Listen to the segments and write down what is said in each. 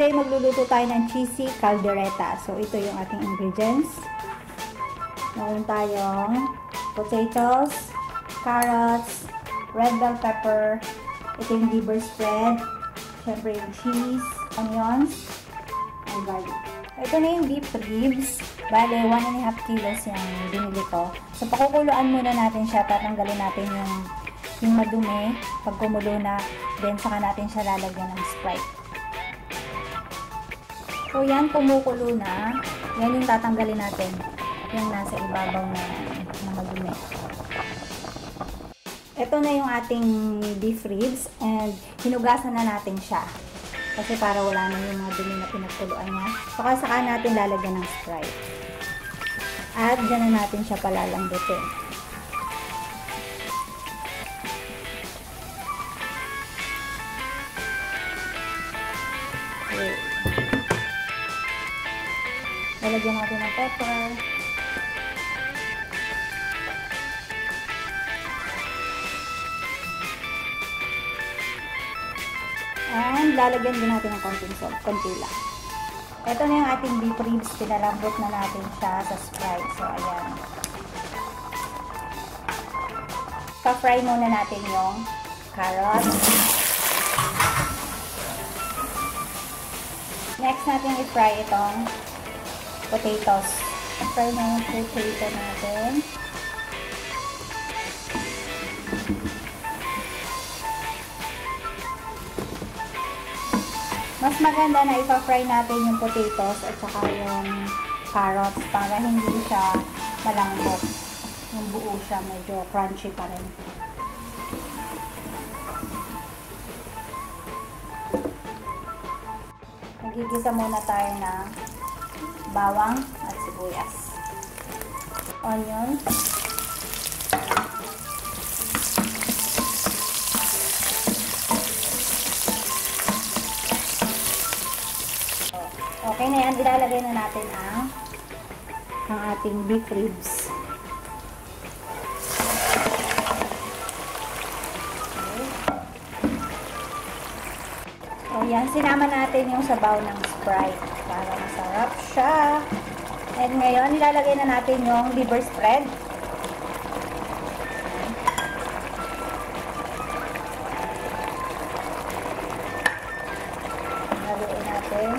today magluluto tayo ng cheesy caldereta. So, ito yung ating ingredients. Meron tayong potatoes, carrots, red bell pepper, ito yung liver spread, syempre yung cheese, onions, and garlic. Ito na yung beef ribs. Bale, 1.5 kilos yung binili ko. So, pakukuluan muna natin siya. Tatanggalin natin yung madumi. Pag kumulo na, then saka natin siya lalagyan ng Sprite. So, yan, kumukulo na. Yan yung tatanggalin natin. Yung nasa ibabaw na madumi. Ito na yung ating beef ribs and hinugasan na natin siya. Kasi para wala na yung mga dumi na pinagkuluan niya. Saka natin lalagyan ng Sprite. At dyan na natin siya palalambutin. Okay. Lalagyan natin ng pepper. And lalagyan din natin ng konting salt, konti lang. Ito na yung ating beef ribs, pinalambot na natin siya sa Sprite. So, ayan. Pa-fry muna natin yung carrots. Next natin i-fry itong potatoes. I-fry na yung potato natin. Mas maganda na ipa-fry natin yung potatoes at saka yung carrots para hindi siya malambot. Yung buo siya, medyo crunchy pa rin. Magigisa muna tayo ng bawang at sibuyas. Onion. Okay na yan, ilalagay na natin ang ating beef ribs. Okay. So yan, sinama natin yung sabaw ng Sprite para masarap siya. And ngayon, ilalagay na natin yung liver spread. Haluin natin.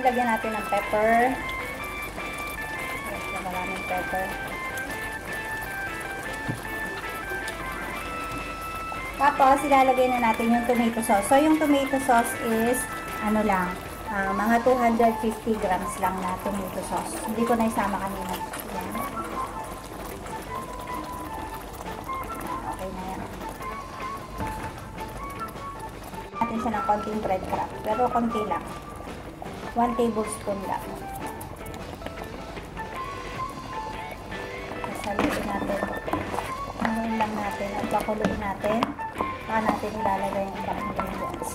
Lagyan natin ng pepper. Maraming pepper. Tapos, ilalagay na natin yung tomato sauce. So, yung tomato sauce is, ano lang, mga 250 grams lang na tomato sauce. Hindi ko na isama kanina. Yan. Okay na yan. Natin siya ng konting breadcrumb. Pero konti lang. 1 tablespoon lang. Saluin natin. Haluin lang natin at pakuluin natin. Saka natin ilalagay yung ibang ingredients.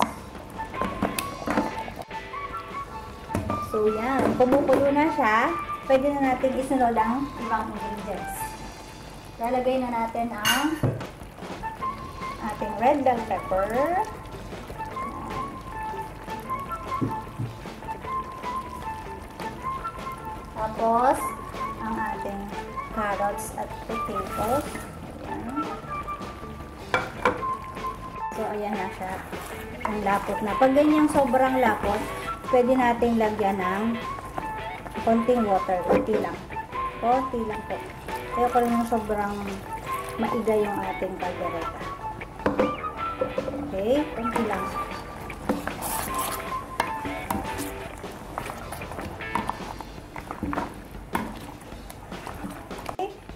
So yan, kumukulo na siya. Pwede na natin isunod ang ibang ingredients. Lalagay na natin ang ating red bell pepper. Tapos, ang ating carrots at potatoes. Ayan. So, ayan na siya. Ang lapot na. Pag ganyang sobrang lapot, pwede natin lagyan ng konting water. Konti lang. Konti lang po. Kaya ko rin yung sobrang maiga yung ating caldereta. Okay? Konti lang.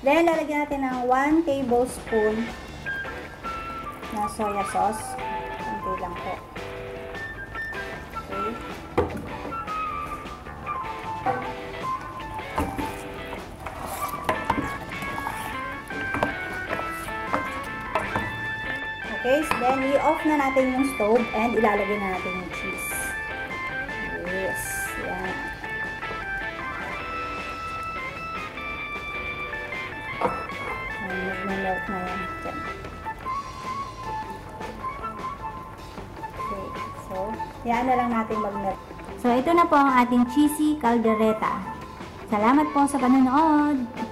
Then, lalagyan natin ng 1 tablespoon na soya sauce. Kunti lang po. Okay. Okay, so then i-off na natin yung stove and ilalagay na natin yung cheese. Yes, yan. Mag-melt na yan. Diyan. Okay. So, yan na lang natin mag-melt. So, ito na po ang ating cheesy caldereta. Salamat po sa panonood!